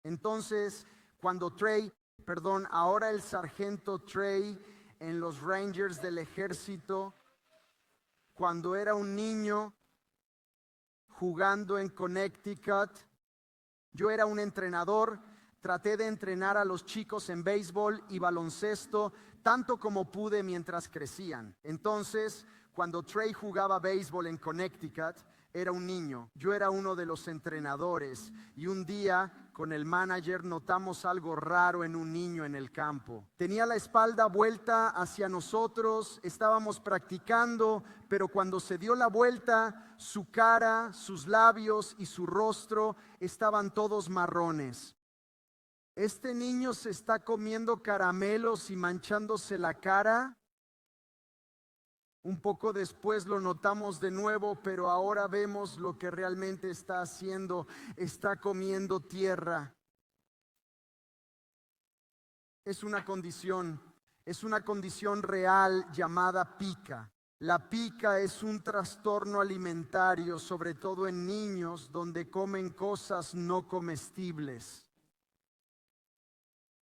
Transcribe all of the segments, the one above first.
Entonces, ahora el sargento Trey en los Rangers del ejército, cuando era un niño jugando en Connecticut, yo era un entrenador, traté de entrenar a los chicos en béisbol y baloncesto tanto como pude mientras crecían. Entonces, cuando Trey jugaba béisbol en Connecticut, era un niño. Yo era uno de los entrenadores y un día con el manager notamos algo raro en un niño en el campo. Tenía la espalda vuelta hacia nosotros, estábamos practicando, pero cuando se dio la vuelta, su cara, sus labios y su rostro estaban todos marrones. Este niño se está comiendo caramelos y manchándose la cara. Un poco después lo notamos de nuevo, pero ahora vemos lo que realmente está haciendo. Está comiendo tierra. Es una condición real llamada pica. La pica es un trastorno alimentario, sobre todo en niños, donde comen cosas no comestibles.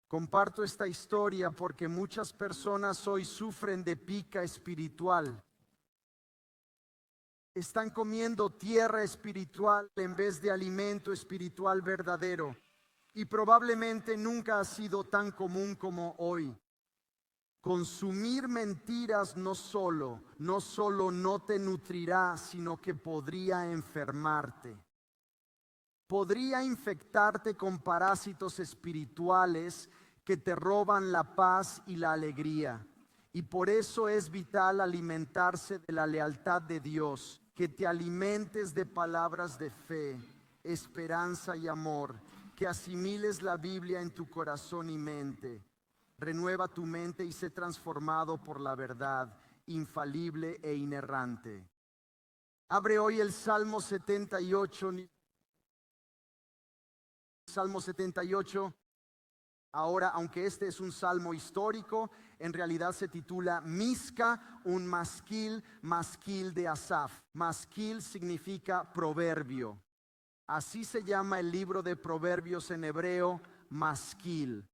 Comparto esta historia porque muchas personas hoy sufren de pica espiritual. Están comiendo tierra espiritual en vez de alimento espiritual verdadero. Y probablemente nunca ha sido tan común como hoy. Consumir mentiras no solo no te nutrirá, sino que podría enfermarte. Podría infectarte con parásitos espirituales que te roban la paz y la alegría. Y por eso es vital alimentarse de la lealtad de Dios, que te alimentes de palabras de fe, esperanza y amor, que asimiles la Biblia en tu corazón y mente. Renueva tu mente y sé transformado por la verdad, infalible e inerrante. Abre hoy el Salmo 78. Salmo 78. Ahora, aunque este es un salmo histórico, en realidad se titula Misca, un masquil de Asaf. Masquil significa proverbio. Así se llama el libro de Proverbios en hebreo, masquil.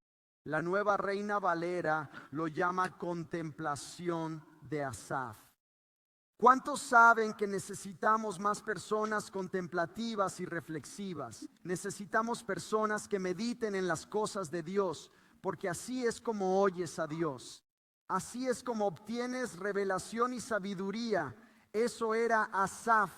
La Nueva Reina Valera lo llama contemplación de Asaf. ¿Cuántos saben que necesitamos más personas contemplativas y reflexivas? Necesitamos personas que mediten en las cosas de Dios, porque así es como oyes a Dios. Así es como obtienes revelación y sabiduría. Eso era Asaf.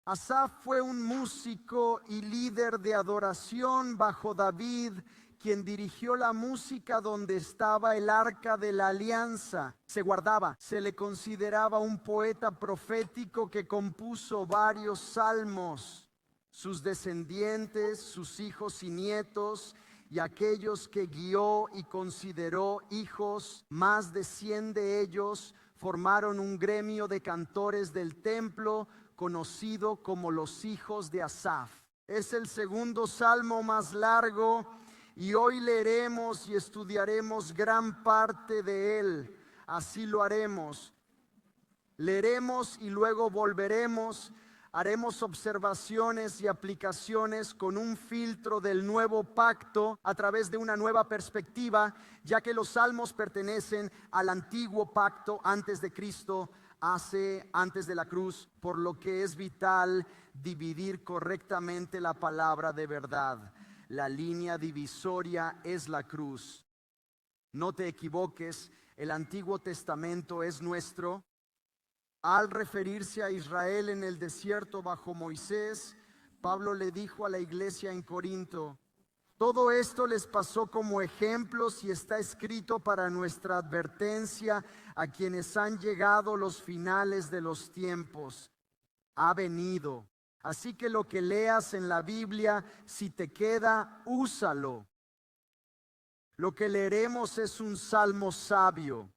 Asaf fue un músico y líder de adoración bajo David, quien dirigió la música donde estaba el arca de la alianza. Se guardaba. Se le consideraba un poeta profético que compuso varios salmos. Sus descendientes, sus hijos y nietos, y aquellos que guió y consideró hijos, más de 100 de ellos, formaron un gremio de cantores del templo conocido como los hijos de Asaf. Es el segundo salmo más largo y hoy leeremos y estudiaremos gran parte de él. Así lo haremos. Leeremos y luego volveremos. Haremos observaciones y aplicaciones con un filtro del nuevo pacto a través de una nueva perspectiva, ya que los salmos pertenecen al antiguo pacto antes de Cristo, antes de la cruz, por lo que es vital dividir correctamente la palabra de verdad. La línea divisoria es la cruz. No te equivoques, el Antiguo Testamento es nuestro. Al referirse a Israel en el desierto bajo Moisés, Pablo le dijo a la iglesia en Corinto: todo esto les pasó como ejemplos y está escrito para nuestra advertencia a quienes han llegado los finales de los tiempos. Ha venido. Así que lo que leas en la Biblia, si te queda, úsalo. Lo que leeremos es un salmo sabio,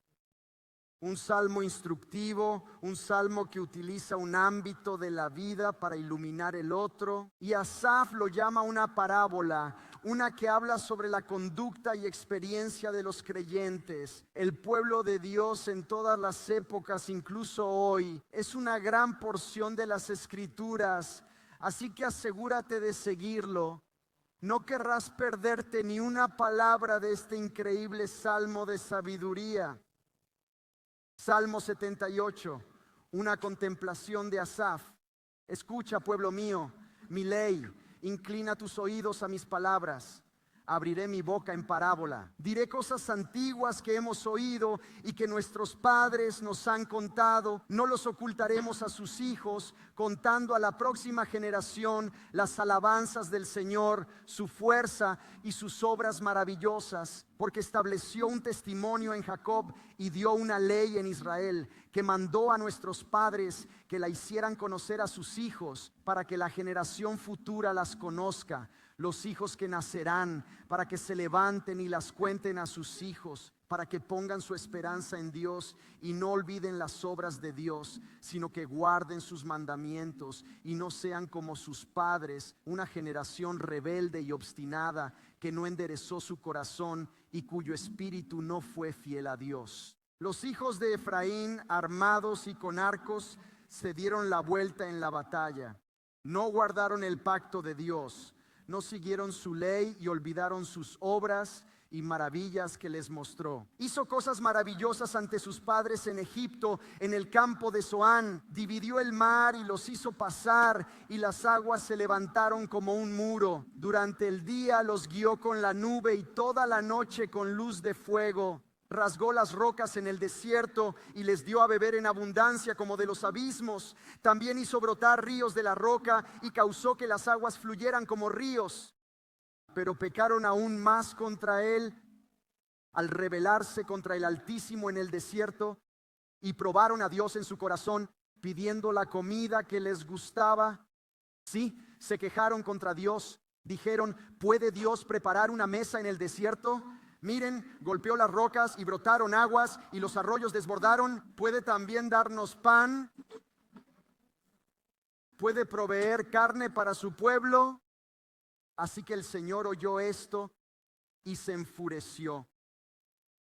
un salmo instructivo, un salmo que utiliza un ámbito de la vida para iluminar el otro. Y Asaf lo llama una parábola, una que habla sobre la conducta y experiencia de los creyentes. El pueblo de Dios en todas las épocas, incluso hoy, es una gran porción de las Escrituras. Así que asegúrate de seguirlo. No querrás perderte ni una palabra de este increíble salmo de sabiduría. Salmo 78, una contemplación de Asaf. Escucha, pueblo mío, mi ley, inclina tus oídos a mis palabras. Abriré mi boca en parábola. Diré cosas antiguas que hemos oído y que nuestros padres nos han contado. No los ocultaremos a sus hijos, contando a la próxima generación las alabanzas del Señor, su fuerza y sus obras maravillosas. Porque estableció un testimonio en Jacob y dio una ley en Israel, que mandó a nuestros padres que la hicieran conocer a sus hijos, para que la generación futura las conozca. Los hijos que nacerán, para que se levanten y las cuenten a sus hijos, para que pongan su esperanza en Dios y no olviden las obras de Dios, sino que guarden sus mandamientos y no sean como sus padres, una generación rebelde y obstinada, que no enderezó su corazón y cuyo espíritu no fue fiel a Dios. Los hijos de Efraín, armados y con arcos, se dieron la vuelta en la batalla. No guardaron el pacto de Dios, no siguieron su ley y olvidaron sus obras y maravillas que les mostró. Hizo cosas maravillosas ante sus padres en Egipto, en el campo de Zoán. Dividió el mar y los hizo pasar, y las aguas se levantaron como un muro. Durante el día los guió con la nube y toda la noche con luz de fuego. Rasgó las rocas en el desierto y les dio a beber en abundancia como de los abismos. También hizo brotar ríos de la roca y causó que las aguas fluyeran como ríos. Pero pecaron aún más contra él al rebelarse contra el Altísimo en el desierto, y probaron a Dios en su corazón, pidiendo la comida que les gustaba. Sí, se quejaron contra Dios. Dijeron: ¿puede Dios preparar una mesa en el desierto? Miren, golpeó las rocas y brotaron aguas y los arroyos desbordaron. ¿Puede también darnos pan? ¿Puede proveer carne para su pueblo? Así que el Señor oyó esto y se enfureció.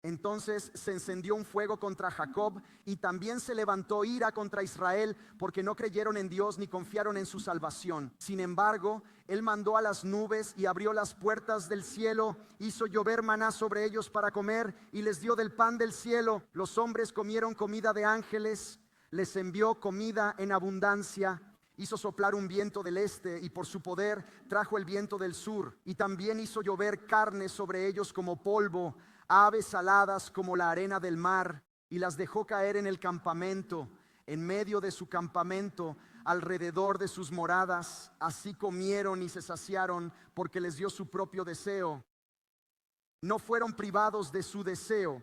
Entonces se encendió un fuego contra Jacob, y también se levantó ira contra Israel, porque no creyeron en Dios ni confiaron en su salvación. Sin embargo, Él mandó a las nubes y abrió las puertas del cielo, hizo llover maná sobre ellos para comer y les dio del pan del cielo. Los hombres comieron comida de ángeles, les envió comida en abundancia. Hizo soplar un viento del este y por su poder trajo el viento del sur. Y también hizo llover carne sobre ellos como polvo, aves aladas como la arena del mar, y las dejó caer en el campamento, en medio de su campamento, alrededor de sus moradas. Así comieron y se saciaron, porque les dio su propio deseo. No fueron privados de su deseo.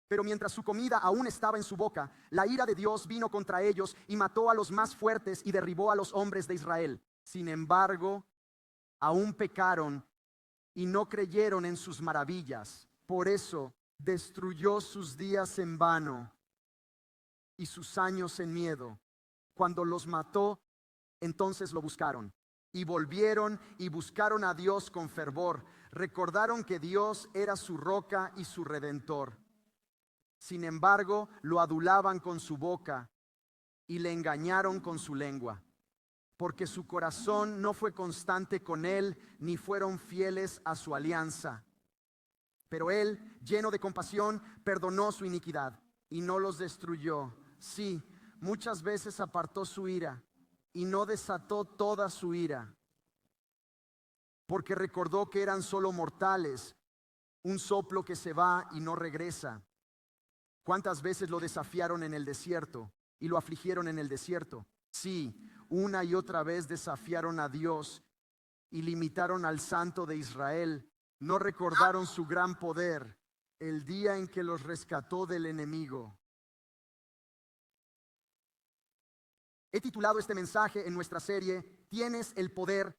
Pero mientras su comida aún estaba en su boca, la ira de Dios vino contra ellos y mató a los más fuertes y derribó a los hombres de Israel. Sin embargo, aún pecaron y no creyeron en sus maravillas. Por eso destruyó sus días en vano y sus años en miedo. Cuando los mató, entonces lo buscaron y volvieron y buscaron a Dios con fervor. Recordaron que Dios era su roca y su redentor. Sin embargo, lo adulaban con su boca y le engañaron con su lengua, porque su corazón no fue constante con él, ni fueron fieles a su alianza. Pero él, lleno de compasión, perdonó su iniquidad y no los destruyó. Sí, muchas veces apartó su ira y no desató toda su ira, porque recordó que eran solo mortales, un soplo que se va y no regresa. ¿Cuántas veces lo desafiaron en el desierto y lo afligieron en el desierto? Sí, una y otra vez desafiaron a Dios y limitaron al Santo de Israel. No recordaron su gran poder, el día en que los rescató del enemigo. He titulado este mensaje en nuestra serie: Tienes el poder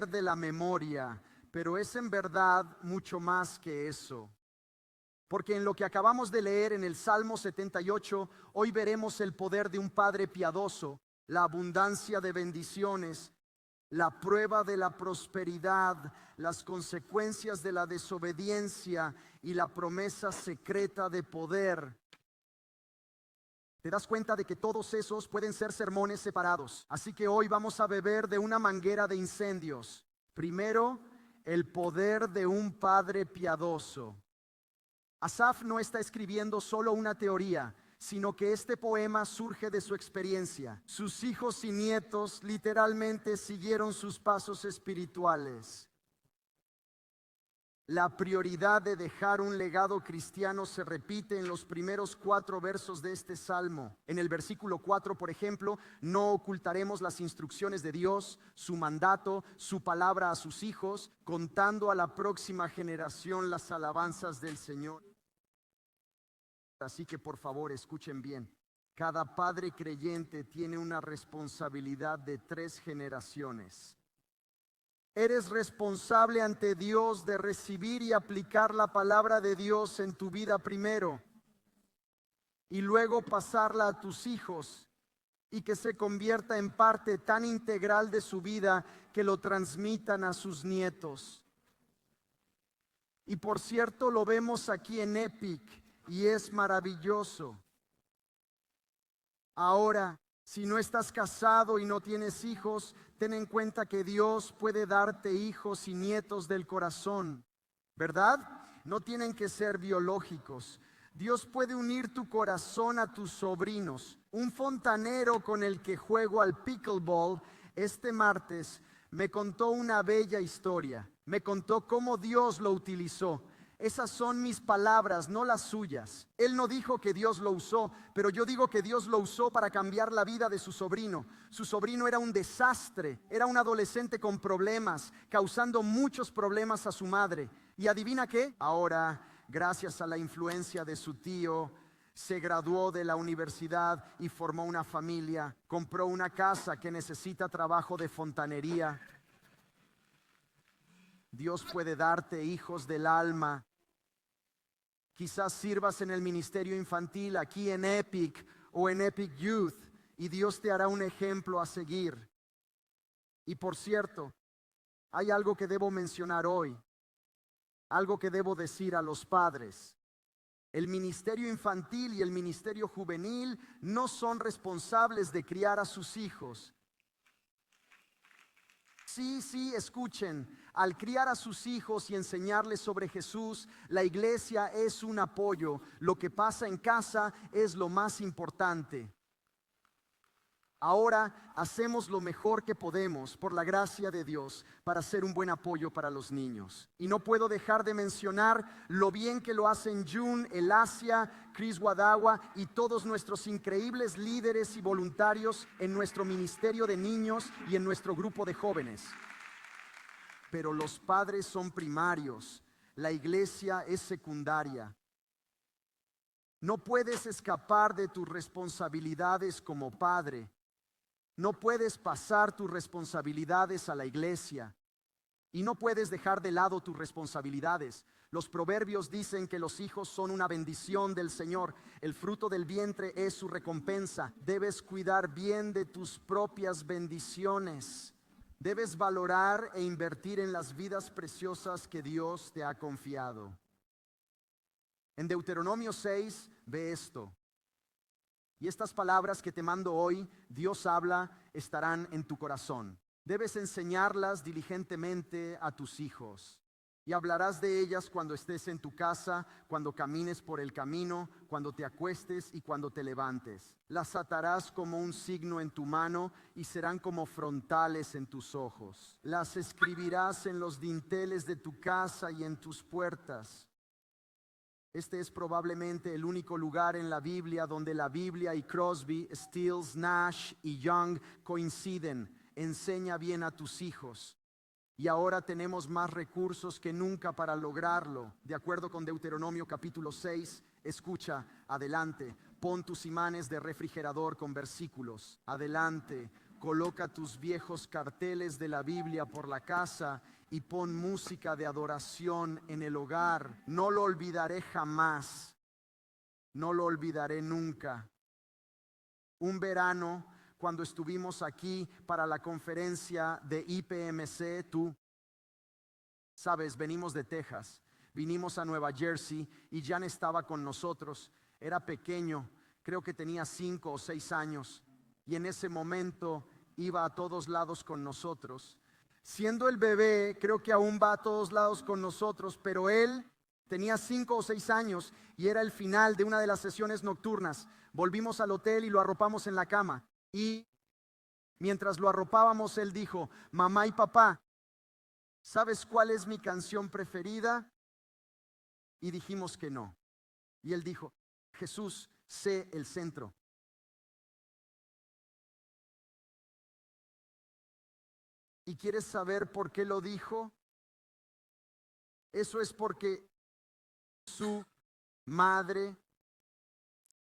de la memoria. Pero es en verdad mucho más que eso. Porque en lo que acabamos de leer en el Salmo 78, hoy veremos el poder de un Padre piadoso, la abundancia de bendiciones, la prueba de la prosperidad, las consecuencias de la desobediencia y la promesa secreta de poder. Te das cuenta de que todos esos pueden ser sermones separados. Así que hoy vamos a beber de una manguera de incendios. Primero, el poder de un padre piadoso. Asaf no está escribiendo solo una teoría, sino que este poema surge de su experiencia. Sus hijos y nietos literalmente siguieron sus pasos espirituales. La prioridad de dejar un legado cristiano se repite en los primeros 4 versos de este salmo. En el versículo 4, por ejemplo, no ocultaremos las instrucciones de Dios, su mandato, su palabra a sus hijos, contando a la próxima generación las alabanzas del Señor. Así que por favor escuchen bien. Cada padre creyente tiene una responsabilidad de 3 generaciones. Eres responsable ante Dios de recibir y aplicar la palabra de Dios en tu vida primero y luego pasarla a tus hijos y que se convierta en parte tan integral de su vida que lo transmitan a sus nietos. Y por cierto, lo vemos aquí en Epic y es maravilloso. Ahora, si no estás casado y no tienes hijos, ten en cuenta que Dios puede darte hijos y nietos del corazón, ¿verdad? No tienen que ser biológicos. Dios puede unir tu corazón a tus sobrinos. Un fontanero con el que juego al pickleball este martes me contó una bella historia. Me contó cómo Dios lo utilizó. Esas son mis palabras, no las suyas. Él no dijo que Dios lo usó, pero yo digo que Dios lo usó para cambiar la vida de su sobrino. Su sobrino era un desastre, era un adolescente con problemas, causando muchos problemas a su madre. ¿Y adivina qué? Ahora, gracias a la influencia de su tío, se graduó de la universidad y formó una familia. Compró una casa que necesita trabajo de fontanería. Dios puede darte hijos del alma. Quizás sirvas en el ministerio infantil aquí en Epic o en Epic Youth y Dios te hará un ejemplo a seguir. Y por cierto, hay algo que debo mencionar hoy, algo que debo decir a los padres. El ministerio infantil y el ministerio juvenil no son responsables de criar a sus hijos. Sí, escuchen, al criar a sus hijos y enseñarles sobre Jesús, la iglesia es un apoyo. Lo que pasa en casa es lo más importante. Ahora hacemos lo mejor que podemos por la gracia de Dios para ser un buen apoyo para los niños. Y no puedo dejar de mencionar lo bien que lo hacen June, Elasia, Chris Wadawa y todos nuestros increíbles líderes y voluntarios en nuestro ministerio de niños y en nuestro grupo de jóvenes. Pero los padres son primarios, la iglesia es secundaria. No puedes escapar de tus responsabilidades como padre. No puedes pasar tus responsabilidades a la iglesia y no puedes dejar de lado tus responsabilidades. Los proverbios dicen que los hijos son una bendición del Señor. El fruto del vientre es su recompensa. Debes cuidar bien de tus propias bendiciones. Debes valorar e invertir en las vidas preciosas que Dios te ha confiado. En Deuteronomio 6 ve esto. Y estas palabras que te mando hoy, Dios habla, estarán en tu corazón. Debes enseñarlas diligentemente a tus hijos. Y hablarás de ellas cuando estés en tu casa, cuando camines por el camino, cuando te acuestes y cuando te levantes. Las atarás como un signo en tu mano y serán como frontales en tus ojos. Las escribirás en los dinteles de tu casa y en tus puertas. Este es probablemente el único lugar en la Biblia donde la Biblia y Crosby, Stills, Nash y Young coinciden. Enseña bien a tus hijos. Y ahora tenemos más recursos que nunca para lograrlo. De acuerdo con Deuteronomio capítulo 6, escucha, adelante, pon tus imanes de refrigerador con versículos. Adelante, coloca tus viejos carteles de la Biblia por la casa y pon música de adoración en el hogar. No lo olvidaré jamás. No lo olvidaré nunca. Un verano, cuando estuvimos aquí para la conferencia de IPMC, tú sabes, venimos de Texas, vinimos a Nueva Jersey y Jan estaba con nosotros. Era pequeño, creo que tenía 5 o 6 años y en ese momento iba a todos lados con nosotros. Siendo el bebé, creo que aún va a todos lados con nosotros, pero él tenía 5 o 6 años y era el final de una de las sesiones nocturnas. Volvimos al hotel y lo arropamos en la cama. Y mientras lo arropábamos, él dijo: mamá y papá, ¿sabes cuál es mi canción preferida? Y dijimos que no. Y él dijo: Jesús, sé el centro. ¿Y quieres saber por qué lo dijo? Eso es porque su madre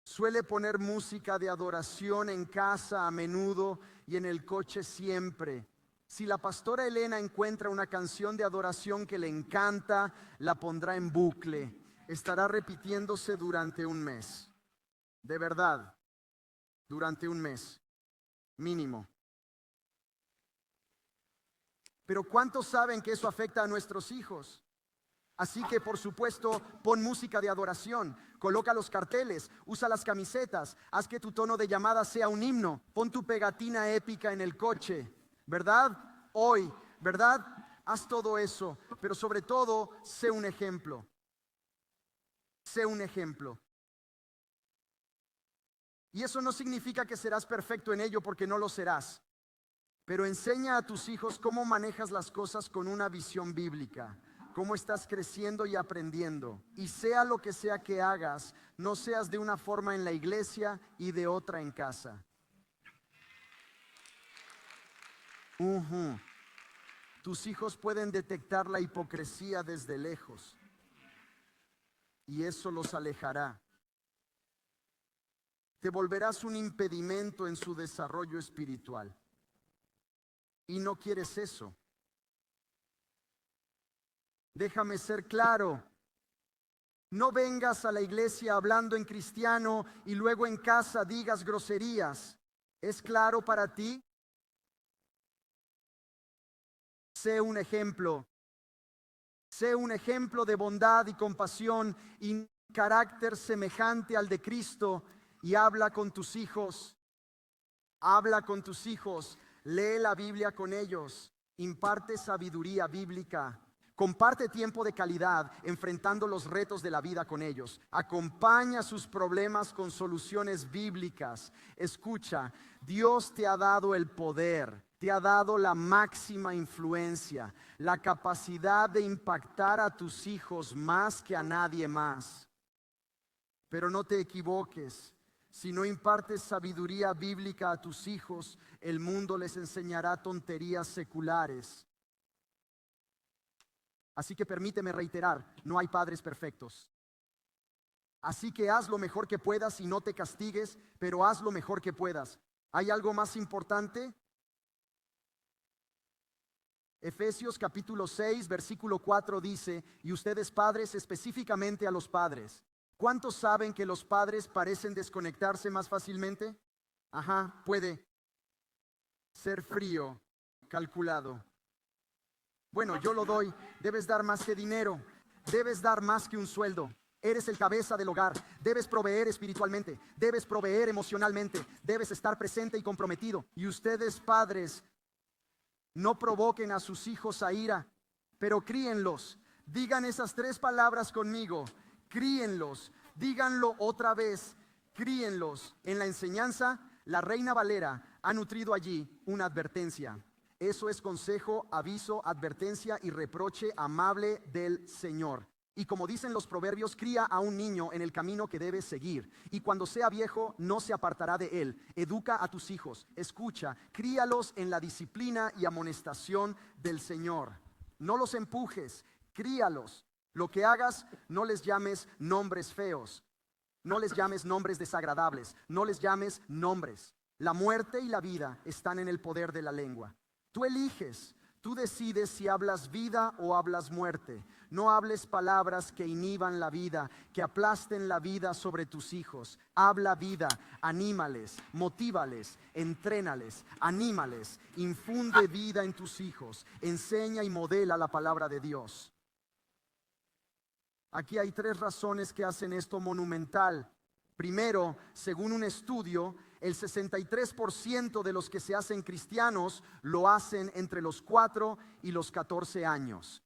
suele poner música de adoración en casa a menudo y en el coche siempre. Si la pastora Elena encuentra una canción de adoración que le encanta, la pondrá en bucle. Estará repitiéndose durante un mes. De verdad, durante un mes, mínimo. Pero ¿cuántos saben que eso afecta a nuestros hijos? Así que, por supuesto, pon música de adoración, coloca los carteles, usa las camisetas, haz que tu tono de llamada sea un himno, pon tu pegatina épica en el coche, ¿verdad? Hoy, ¿verdad? Haz todo eso, pero sobre todo, sé un ejemplo. Sé un ejemplo. Y eso no significa que serás perfecto en ello, porque no lo serás. Pero enseña a tus hijos cómo manejas las cosas con una visión bíblica, cómo estás creciendo y aprendiendo. Y sea lo que sea que hagas, no seas de una forma en la iglesia y de otra en casa. Tus hijos pueden detectar la hipocresía desde lejos y eso los alejará. Te volverás un impedimento en su desarrollo espiritual. Y no quieres eso. Déjame ser claro. No vengas a la iglesia hablando en cristiano y luego en casa digas groserías. ¿Es claro para ti? Sé un ejemplo. Sé un ejemplo de bondad y compasión y carácter semejante al de Cristo, y habla con tus hijos. Habla con tus hijos. Lee la Biblia con ellos, imparte sabiduría bíblica, comparte tiempo de calidad enfrentando los retos de la vida con ellos, acompaña sus problemas con soluciones bíblicas. Escucha, Dios te ha dado el poder, te ha dado la máxima influencia, la capacidad de impactar a tus hijos más que a nadie más. Pero no te equivoques. Si no impartes sabiduría bíblica a tus hijos, el mundo les enseñará tonterías seculares. Así que permíteme reiterar, no hay padres perfectos. Así que haz lo mejor que puedas y no te castigues, pero haz lo mejor que puedas. ¿Hay algo más importante? Efesios capítulo 6, versículo 4 dice: y ustedes padres, específicamente a los padres, ¿cuántos saben que los padres parecen desconectarse más fácilmente? Puede ser frío, calculado. Bueno, yo lo doy. Debes dar más que dinero. Debes dar más que un sueldo. Eres el cabeza del hogar. Debes proveer espiritualmente. Debes proveer emocionalmente. Debes estar presente y comprometido. Y ustedes, padres, no provoquen a sus hijos a ira, pero críenlos. Digan esas 3 palabras conmigo. Críenlos. Díganlo otra vez. Críenlos. En la enseñanza, la Reina Valera ha nutrido allí una advertencia. Eso es consejo, aviso, advertencia y reproche amable del Señor. Y como dicen los proverbios, cría a un niño en el camino que debe seguir, y cuando sea viejo no se apartará de él. Educa a tus hijos, escucha, críalos en la disciplina y amonestación del Señor. No los empujes, críalos. Lo que hagas, no les llames nombres feos, no les llames nombres desagradables, no les llames nombres. La muerte y la vida están en el poder de la lengua. Tú eliges, tú decides si hablas vida o hablas muerte. No hables palabras que inhiban la vida, que aplasten la vida sobre tus hijos. Habla vida, anímales, motívales, entrénales, anímales, infunde vida en tus hijos, enseña y modela la palabra de Dios. Aquí hay 3 razones que hacen esto monumental. Primero, según un estudio, El 63% de los que se hacen cristianos lo hacen entre los 4 y los 14 años.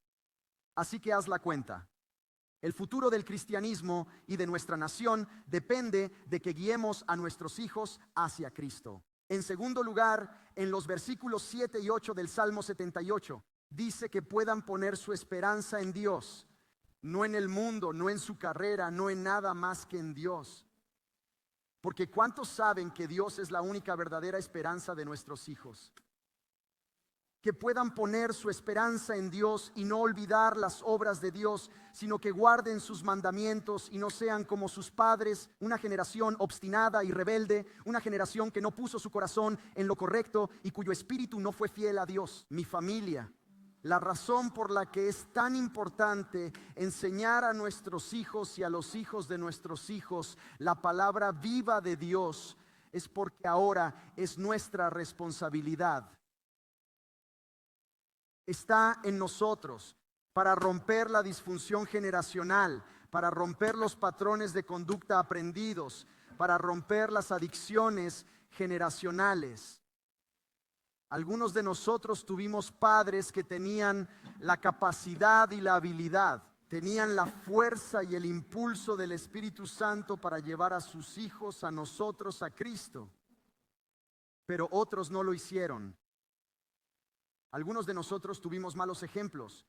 Así que haz la cuenta. El futuro del cristianismo y de nuestra nación depende de que guiemos a nuestros hijos hacia Cristo. En segundo lugar, en los versículos 7 y 8 del Salmo 78, dice que puedan poner su esperanza en Dios, no en el mundo, no en su carrera, no en nada más que en Dios. Porque ¿cuántos saben que Dios es la única verdadera esperanza de nuestros hijos? Que puedan poner su esperanza en Dios y no olvidar las obras de Dios, sino que guarden sus mandamientos y no sean como sus padres, una generación obstinada y rebelde, una generación que no puso su corazón en lo correcto y cuyo espíritu no fue fiel a Dios. Mi familia, la razón por la que es tan importante enseñar a nuestros hijos y a los hijos de nuestros hijos la palabra viva de Dios es porque ahora es nuestra responsabilidad. Está en nosotros para romper la disfunción generacional, para romper los patrones de conducta aprendidos, para romper las adicciones generacionales. Algunos de nosotros tuvimos padres que tenían la capacidad y la habilidad, tenían la fuerza y el impulso del Espíritu Santo para llevar a sus hijos, a nosotros, a Cristo, pero otros no lo hicieron. Algunos de nosotros tuvimos malos ejemplos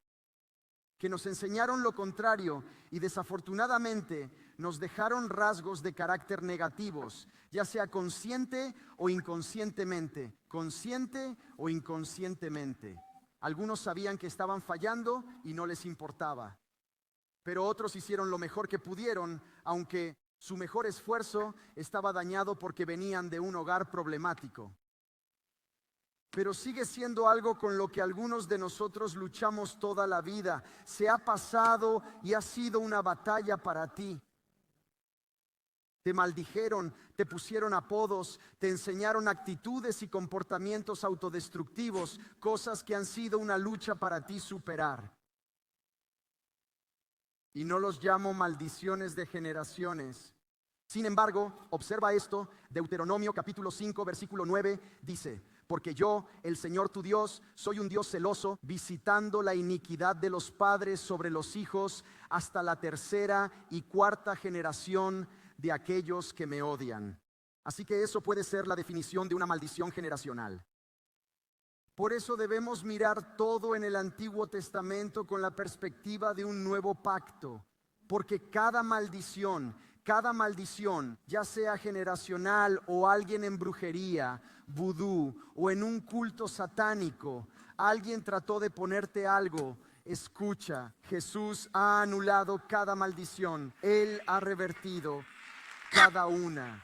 que nos enseñaron lo contrario y desafortunadamente nos dejaron rasgos de carácter negativos, ya sea consciente o inconscientemente, consciente o inconscientemente. Algunos sabían que estaban fallando y no les importaba, pero otros hicieron lo mejor que pudieron, aunque su mejor esfuerzo estaba dañado porque venían de un hogar problemático. Pero sigue siendo algo con lo que algunos de nosotros luchamos toda la vida. Se ha pasado y ha sido una batalla para ti. Te maldijeron, te pusieron apodos, te enseñaron actitudes y comportamientos autodestructivos, cosas que han sido una lucha para ti superar. Y no los llamo maldiciones de generaciones. Sin embargo, observa esto, Deuteronomio capítulo 5, versículo 9, dice: porque yo, el Señor tu Dios, soy un Dios celoso, visitando la iniquidad de los padres sobre los hijos hasta la tercera y cuarta generación de aquellos que me odian. Así que eso puede ser la definición de una maldición generacional. Por eso debemos mirar todo en el Antiguo Testamento con la perspectiva de un nuevo pacto, porque cada maldición, ya sea generacional o alguien en brujería, vudú o en un culto satánico, alguien trató de ponerte algo. Escucha, Jesús ha anulado cada maldición. Él ha revertido cada una.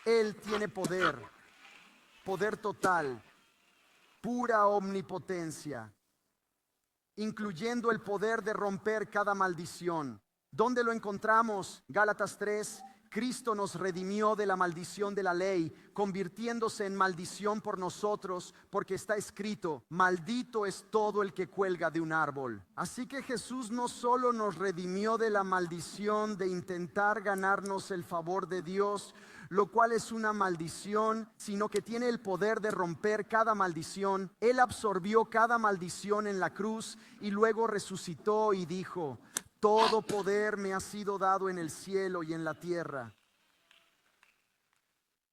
Él tiene poder, poder total, pura omnipotencia, incluyendo el poder de romper cada maldición. ¿Dónde lo encontramos? Gálatas 3. Cristo nos redimió de la maldición de la ley, convirtiéndose en maldición por nosotros, porque está escrito: maldito es todo el que cuelga de un árbol. Así que Jesús no solo nos redimió de la maldición de intentar ganarnos el favor de Dios, lo cual es una maldición, sino que tiene el poder de romper cada maldición. Él absorbió cada maldición en la cruz y luego resucitó y dijo: todo poder me ha sido dado en el cielo y en la tierra.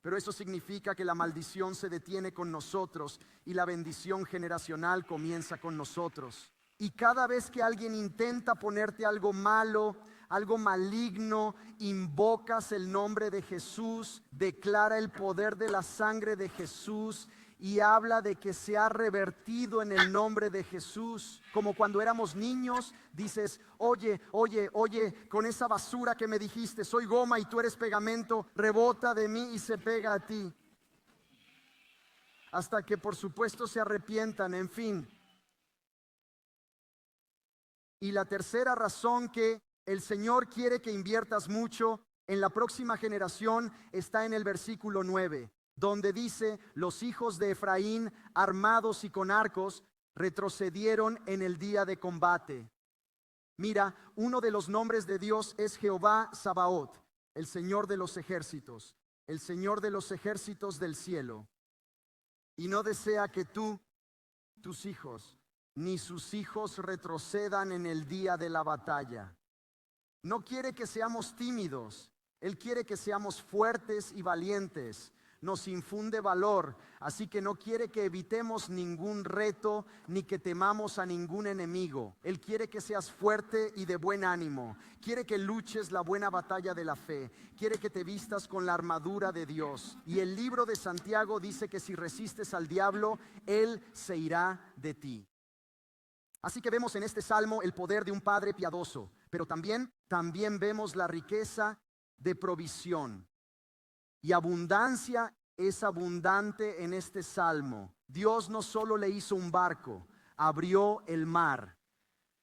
Pero eso significa que la maldición se detiene con nosotros y la bendición generacional comienza con nosotros. Y cada vez que alguien intenta ponerte algo malo, algo maligno, invocas el nombre de Jesús, declara el poder de la sangre de Jesús y habla de que se ha revertido en el nombre de Jesús. Como cuando éramos niños, dices: oye, con esa basura que me dijiste, soy goma y tú eres pegamento, rebota de mí y se pega a ti. Hasta que por supuesto se arrepientan, en fin. Y la tercera razón que el Señor quiere que inviertas mucho en la próxima generación está en el versículo 9. Donde dice: los hijos de Efraín, armados y con arcos, retrocedieron en el día de combate. Mira, uno de los nombres de Dios es Jehová Sabaoth, el Señor de los ejércitos. el Señor de los ejércitos del cielo, y no desea que tú, tus hijos, ni sus hijos retrocedan en el día de la batalla. No quiere que seamos tímidos, Él quiere que seamos fuertes y valientes. Nos infunde valor, así que no quiere que evitemos ningún reto ni que temamos a ningún enemigo. Él quiere que seas fuerte y de buen ánimo. Quiere que luches la buena batalla de la fe. Quiere que te vistas con la armadura de Dios. Y el libro de Santiago dice que si resistes al diablo, Él se irá de ti. Así que vemos en este salmo el poder de un padre piadoso, pero también vemos la riqueza de provisión. Y abundancia es abundante en este salmo. Dios no solo le hizo un barco, abrió el mar,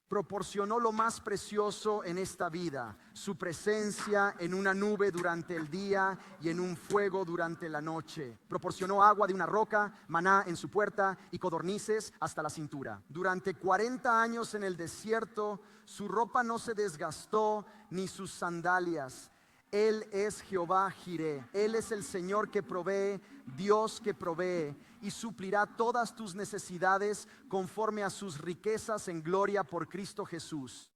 proporcionó lo más precioso en esta vida, su presencia en una nube durante el día y en un fuego durante la noche. Proporcionó agua de una roca, maná en su puerta y codornices hasta la cintura. Durante 40 años en el desierto, su ropa no se desgastó ni sus sandalias. Él es Jehová Jireh, Él es el Señor que provee, Dios que provee y suplirá todas tus necesidades conforme a sus riquezas en gloria por Cristo Jesús.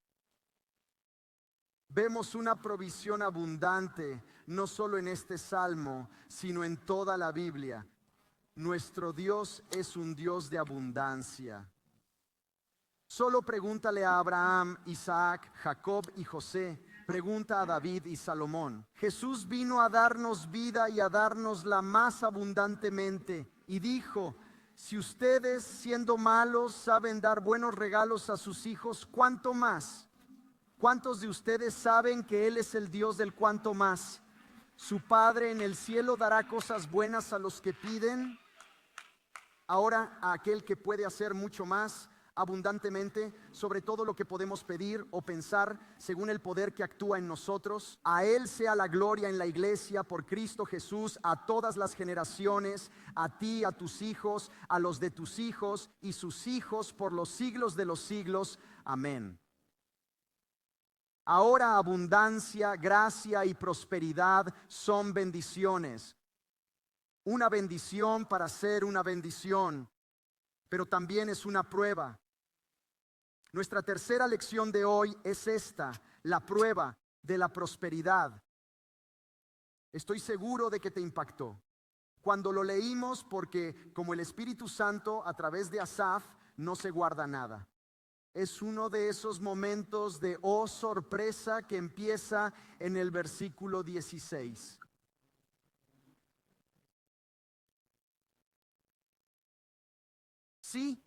Vemos una provisión abundante, no solo en este salmo, sino en toda la Biblia. Nuestro Dios es un Dios de abundancia. Solo pregúntale a Abraham, Isaac, Jacob y José. Pregunta a David y Salomón. Jesús vino a darnos vida y a darnosla más abundantemente. Y dijo, si ustedes siendo malos saben dar buenos regalos a sus hijos, ¿cuánto más? ¿Cuántos de ustedes saben que Él es el Dios del cuánto más? ¿Su Padre en el cielo dará cosas buenas a los que piden? Ahora a aquel que puede hacer mucho más abundantemente sobre todo lo que podemos pedir o pensar según el poder que actúa en nosotros. A Él sea la gloria en la iglesia por Cristo Jesús a todas las generaciones, a ti, a tus hijos, a los de tus hijos y sus hijos por los siglos de los siglos. Amén. Ahora abundancia, gracia y prosperidad son bendiciones. Una bendición para ser una bendición, pero también es una prueba. Nuestra tercera lección de hoy es esta, la prueba de la prosperidad. Estoy seguro de que te impactó cuando lo leímos, porque como el Espíritu Santo a través de Asaf no se guarda nada. Es uno de esos momentos de oh sorpresa que empieza en el versículo 16. Sí.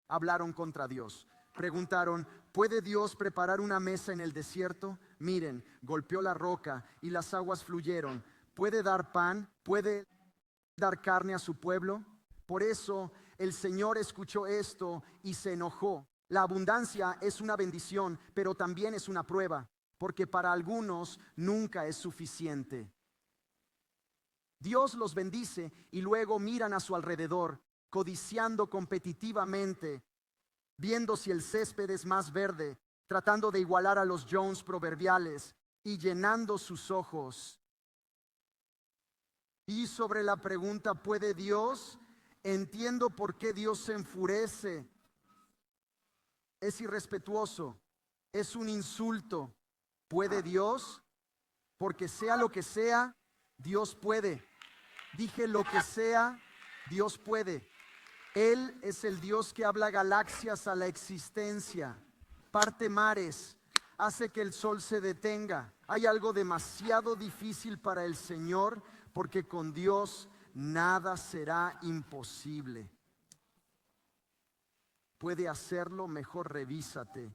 Hablaron contra Dios. Preguntaron, ¿puede Dios preparar una mesa en el desierto? Miren, golpeó la roca y las aguas fluyeron. ¿Puede dar pan? ¿Puede dar carne a su pueblo? Por eso el Señor escuchó esto y se enojó. La abundancia es una bendición, pero también es una prueba, porque para algunos nunca es suficiente. Dios los bendice y luego miran a su alrededor, codiciando competitivamente, viendo si el césped es más verde, tratando de igualar a los Jones proverbiales y llenando sus ojos. Y sobre la pregunta, ¿puede Dios? Entiendo por qué Dios se enfurece. Es irrespetuoso, es un insulto. ¿Puede Dios? Porque sea lo que sea, Dios puede. Dije lo que sea, Dios puede. Él es el Dios que habla galaxias a la existencia, parte mares, hace que el sol se detenga. Hay algo demasiado difícil para el Señor, porque con Dios nada será imposible. ¿Puede hacerlo? Mejor revísate.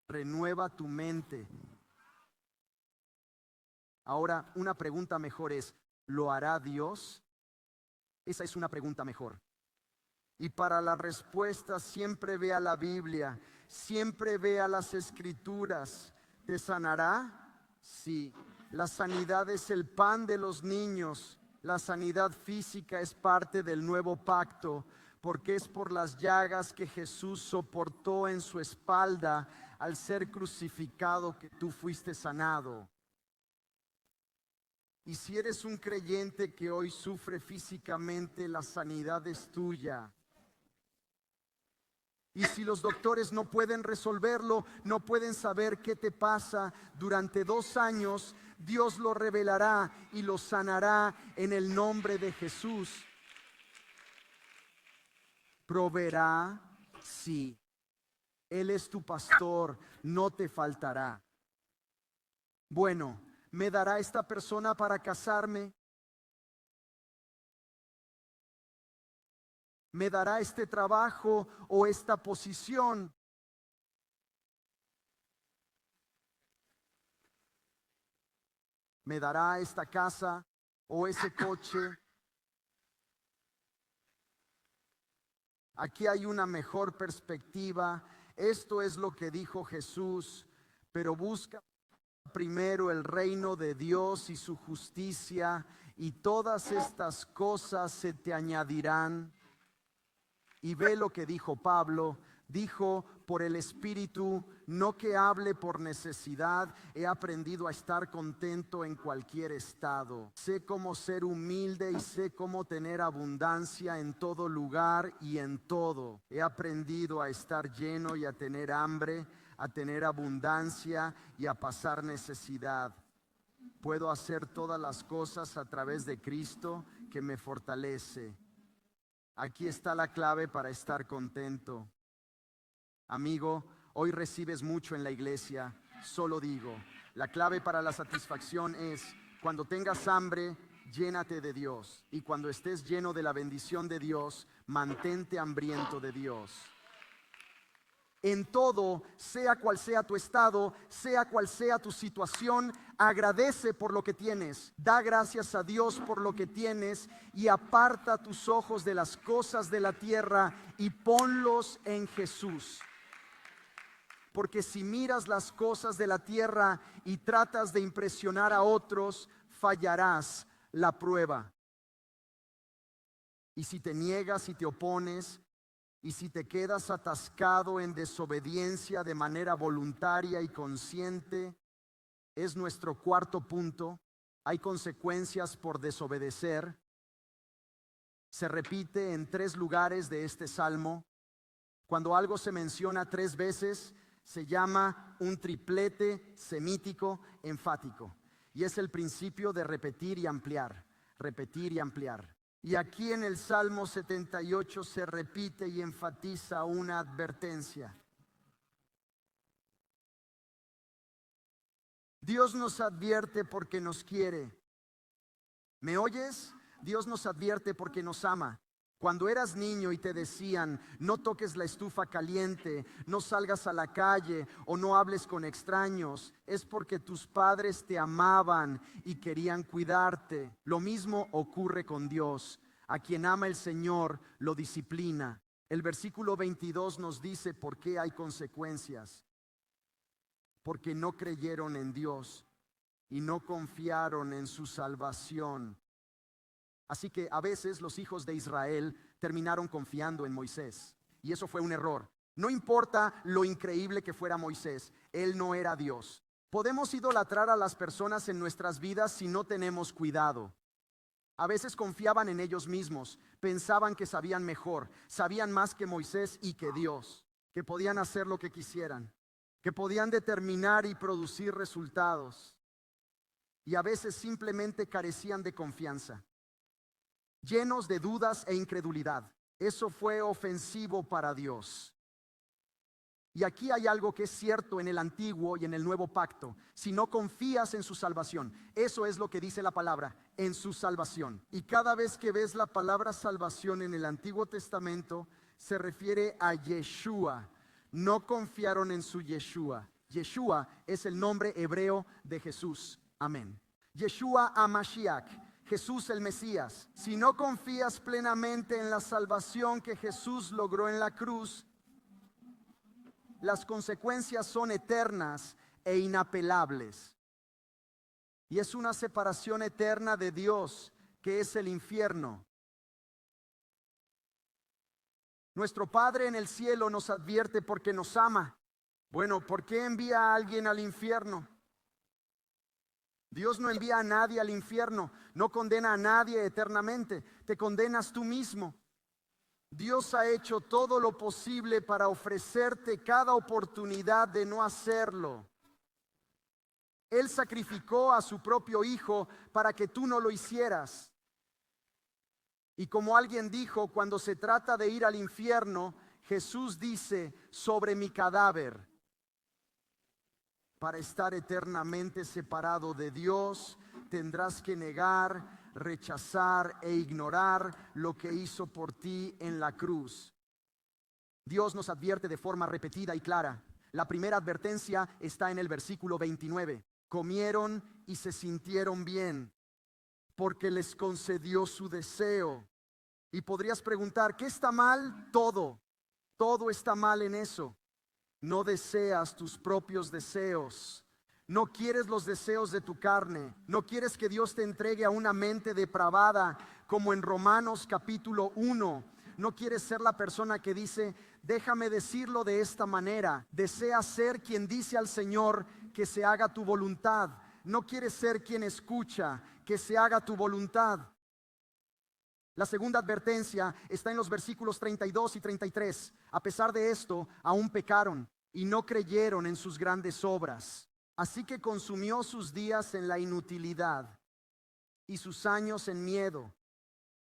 Renueva tu mente. Ahora, una pregunta mejor es, ¿lo hará Dios? Esa es una pregunta mejor. Y para la respuesta siempre ve a la Biblia, siempre ve a las Escrituras. ¿Te sanará? Sí. La sanidad es el pan de los niños. La sanidad física es parte del nuevo pacto. porque es por las llagas que Jesús soportó en su espalda al ser crucificado que tú fuiste sanado. Y si eres un creyente que hoy sufre físicamente, la sanidad es tuya. Y si los doctores no pueden resolverlo, no pueden saber qué te pasa durante 2 años, Dios lo revelará y lo sanará en el nombre de Jesús. Proveerá, sí. Él es tu pastor, no te faltará. Bueno, ¿me dará esta persona para casarme? ¿Me dará este trabajo o esta posición? ¿Me dará esta casa o ese coche? Aquí hay una mejor perspectiva. Esto es lo que dijo Jesús, pero busca primero el reino de Dios y su justicia, y todas estas cosas se te añadirán. Y ve lo que dijo Pablo. Dijo: por el Espíritu, no que hable por necesidad, he aprendido a estar contento en cualquier estado. Sé cómo ser humilde y sé cómo tener abundancia en todo lugar y en todo. He aprendido a estar lleno y a tener hambre, a tener abundancia y a pasar necesidad. Puedo hacer todas las cosas a través de Cristo que me fortalece. Aquí está la clave para estar contento. Amigo, hoy recibes mucho en la iglesia. Solo digo, la clave para la satisfacción es: cuando tengas hambre, llénate de Dios. Y cuando estés lleno de la bendición de Dios, mantente hambriento de Dios. En todo, sea cual sea tu estado, sea cual sea tu situación, agradece por lo que tienes. Da gracias a Dios por lo que tienes y aparta tus ojos de las cosas de la tierra y ponlos en Jesús. Porque si miras las cosas de la tierra y tratas de impresionar a otros, fallarás la prueba. Y si te niegas y te opones, y si te quedas atascado en desobediencia de manera voluntaria y consciente, es nuestro cuarto punto. Hay consecuencias por desobedecer. Se repite en 3 lugares de este salmo. Cuando algo se menciona 3 veces, se llama un triplete semítico enfático. Y es el principio de repetir y ampliar, repetir y ampliar. Y aquí en el Salmo 78 se repite y enfatiza una advertencia. Dios nos advierte porque nos quiere. ¿Me oyes? Dios nos advierte porque nos ama. Cuando eras niño y te decían: no toques la estufa caliente, no salgas a la calle o no hables con extraños, es porque tus padres te amaban y querían cuidarte. Lo mismo ocurre con Dios. A quien ama el Señor lo disciplina. El versículo 22 nos dice por qué hay consecuencias. Porque no creyeron en Dios y no confiaron en su salvación. Así que a veces los hijos de Israel terminaron confiando en Moisés, y eso fue un error. No importa lo increíble que fuera Moisés, él no era Dios. Podemos idolatrar a las personas en nuestras vidas si no tenemos cuidado. A veces confiaban en ellos mismos, pensaban que sabían mejor, sabían más que Moisés y que Dios, que podían hacer lo que quisieran, que podían determinar y producir resultados. Y a veces simplemente carecían de confianza, llenos de dudas e incredulidad. Eso fue ofensivo para Dios. Y aquí hay algo que es cierto en el antiguo y en el nuevo pacto. Si no confías en su salvación, eso es lo que dice la palabra, en su salvación. Y cada vez que ves la palabra salvación en el Antiguo Testamento, se refiere a Yeshua. No confiaron en su Yeshua. Yeshua es el nombre hebreo de Jesús. Amén. Yeshua HaMashiach, Jesús el Mesías. Si no confías plenamente en la salvación que Jesús logró en la cruz, las consecuencias son eternas e inapelables. Y es una separación eterna de Dios, que es el infierno. Nuestro Padre en el cielo nos advierte porque nos ama. Bueno, ¿por qué envía a alguien al infierno? Dios no envía a nadie al infierno, no condena a nadie eternamente, te condenas tú mismo. Dios ha hecho todo lo posible para ofrecerte cada oportunidad de no hacerlo. Él sacrificó a su propio Hijo para que tú no lo hicieras. Y como alguien dijo, cuando se trata de ir al infierno, Jesús dice, sobre mi cadáver, para estar eternamente separado de Dios, tendrás que negar, rechazar e ignorar lo que hizo por ti en la cruz. Dios nos advierte de forma repetida y clara. La primera advertencia está en el versículo 29. Comieron y se sintieron bien, porque les concedió su deseo. Y podrías preguntar, ¿qué está mal? Todo está mal en eso. No deseas tus propios deseos. No quieres los deseos de tu carne. No quieres que Dios te entregue a una mente depravada, como en Romanos capítulo 1. No quieres ser la persona que dice, déjame decirlo de esta manera. Deseas ser quien dice al Señor que se haga tu voluntad. No quieres ser quien escucha que se haga tu voluntad. La segunda advertencia está en los versículos 32 y 33. A pesar de esto, aún pecaron y no creyeron en sus grandes obras. Así que consumió sus días en la inutilidad y sus años en miedo,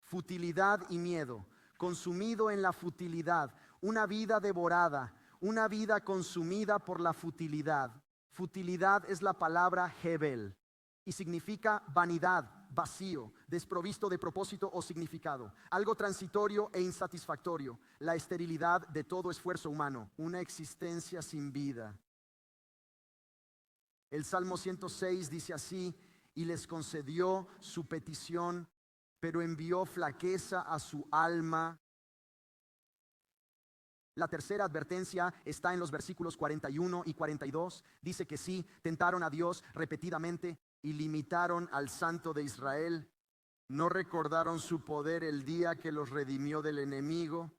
futilidad y miedo. Consumido en la futilidad, una vida devorada, una vida consumida por la futilidad. Futilidad es la palabra Hebel y significa vanidad, vacío, desprovisto de propósito o significado, algo transitorio e insatisfactorio, la esterilidad de todo esfuerzo humano, una existencia sin vida. El Salmo 106 dice así, y les concedió su petición, pero envió flaqueza a su alma. La tercera advertencia está en los versículos 41 y 42. Dice que sí, tentaron a Dios repetidamente y limitaron al Santo de Israel. No recordaron su poder el día que los redimió del enemigo.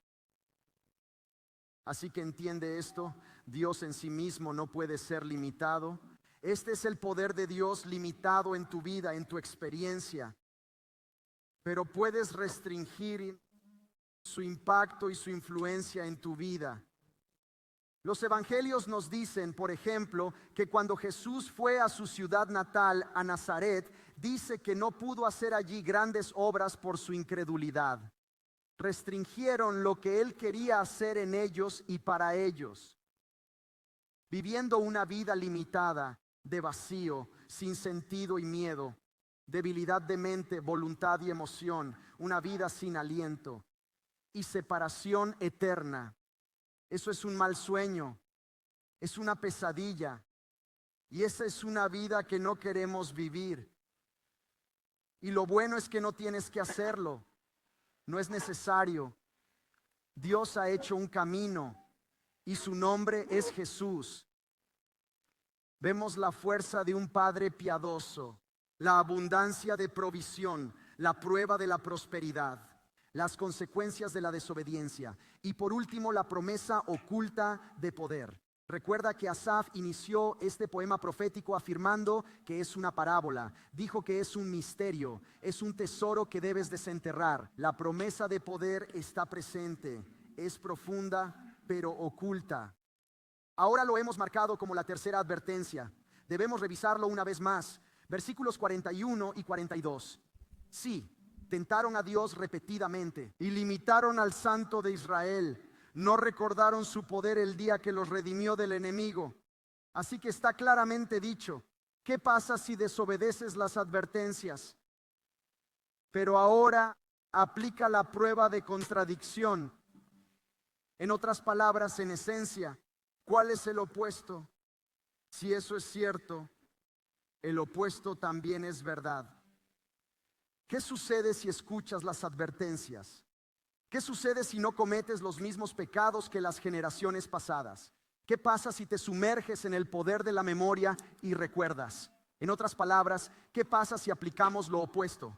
Así que entiende esto, Dios en sí mismo no puede ser limitado. Este es el poder de Dios limitado en tu vida, en tu experiencia. Pero puedes restringir su impacto y su influencia en tu vida. Los evangelios nos dicen, por ejemplo, que cuando Jesús fue a su ciudad natal, a Nazaret, dice que no pudo hacer allí grandes obras por su incredulidad. Restringieron lo que él quería hacer en ellos y para ellos. Viviendo una vida limitada, de vacío, sin sentido y miedo, debilidad de mente, voluntad y emoción, una vida sin aliento y separación eterna. Eso es un mal sueño, es una pesadilla y esa es una vida que no queremos vivir. Y lo bueno es que no tienes que hacerlo, no es necesario. Dios ha hecho un camino y su nombre es Jesús. Vemos la fuerza de un Padre piadoso, la abundancia de provisión, la prueba de la prosperidad, las consecuencias de la desobediencia y por último la promesa oculta de poder. Recuerda que Asaf inició este poema profético afirmando que es una parábola. Dijo que es un misterio, es un tesoro que debes desenterrar. La promesa de poder está presente, es profunda pero oculta. Ahora lo hemos marcado como la tercera advertencia. Debemos revisarlo una vez más. Versículos 41 y 42. Sí, tentaron a Dios repetidamente y limitaron al Santo de Israel. No recordaron su poder el día que los redimió del enemigo. Así que está claramente dicho, ¿qué pasa si desobedeces las advertencias? Pero ahora aplica la prueba de contradicción. En otras palabras, en esencia, ¿cuál es el opuesto? Si eso es cierto, el opuesto también es verdad. ¿Qué sucede si escuchas las advertencias? ¿Qué sucede si no cometes los mismos pecados que las generaciones pasadas? ¿Qué pasa si te sumerges en el poder de la memoria y recuerdas? En otras palabras, ¿qué pasa si aplicamos lo opuesto?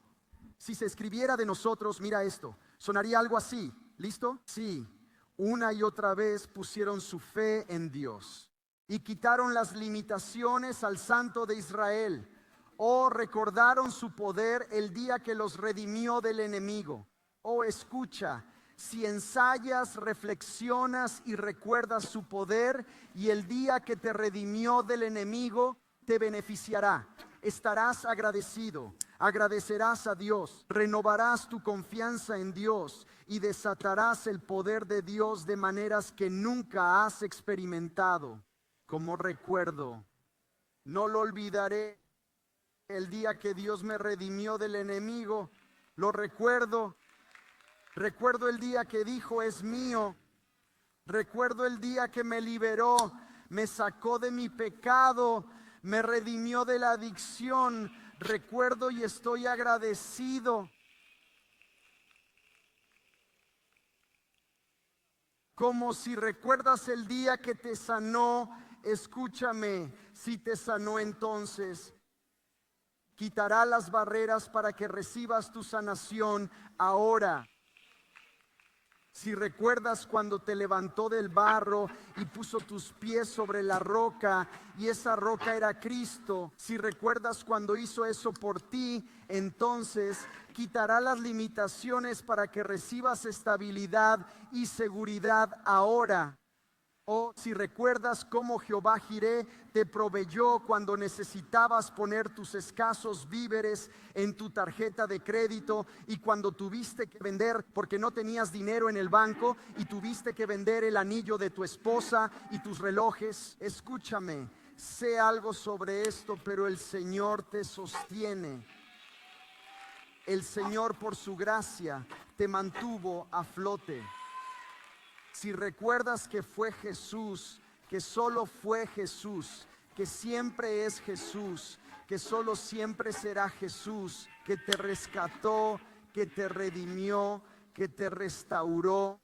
Si se escribiera de nosotros, mira esto, sonaría algo así. ¿Listo? Sí. Una y otra vez pusieron su fe en Dios y quitaron las limitaciones al Santo de Israel. Oh, recordaron su poder el día que los redimió del enemigo. Oh, escucha, si ensayas, reflexionas y recuerdas su poder y el día que te redimió del enemigo, te beneficiará. Estarás agradecido, agradecerás a Dios, renovarás tu confianza en Dios y desatarás el poder de Dios de maneras que nunca has experimentado. Como recuerdo, no lo olvidaré. El día que Dios me redimió del enemigo, lo recuerdo. Recuerdo el día que dijo, es mío. Recuerdo el día que me liberó, me sacó de mi pecado, me redimió de la adicción. Recuerdo y estoy agradecido. Como si recuerdas el día que te sanó, escúchame, si te sanó entonces, quitará las barreras para que recibas tu sanación ahora. Si recuerdas cuando te levantó del barro y puso tus pies sobre la roca y esa roca era Cristo, si recuerdas cuando hizo eso por ti, entonces quitará las limitaciones para que recibas estabilidad y seguridad ahora. O si recuerdas cómo Jehová Jireh te proveyó cuando necesitabas poner tus escasos víveres en tu tarjeta de crédito y cuando tuviste que vender porque no tenías dinero en el banco y tuviste que vender el anillo de tu esposa y tus relojes. Escúchame, sé algo sobre esto, pero el Señor te sostiene. El Señor por su gracia te mantuvo a flote. Si recuerdas que fue Jesús, que solo fue Jesús, que siempre es Jesús, que solo siempre será Jesús, que te rescató, que te redimió, que te restauró.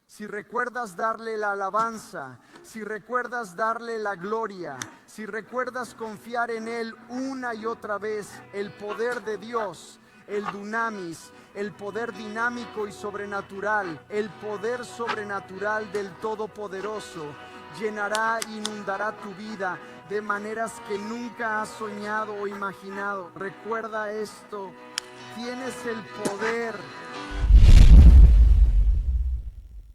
Si recuerdas darle la alabanza, si recuerdas darle la gloria, si recuerdas confiar en Él una y otra vez, el poder de Dios, el dunamis, el poder dinámico y sobrenatural, el poder sobrenatural del Todopoderoso, llenará e inundará tu vida de maneras que nunca has soñado o imaginado. Recuerda esto, tienes el poder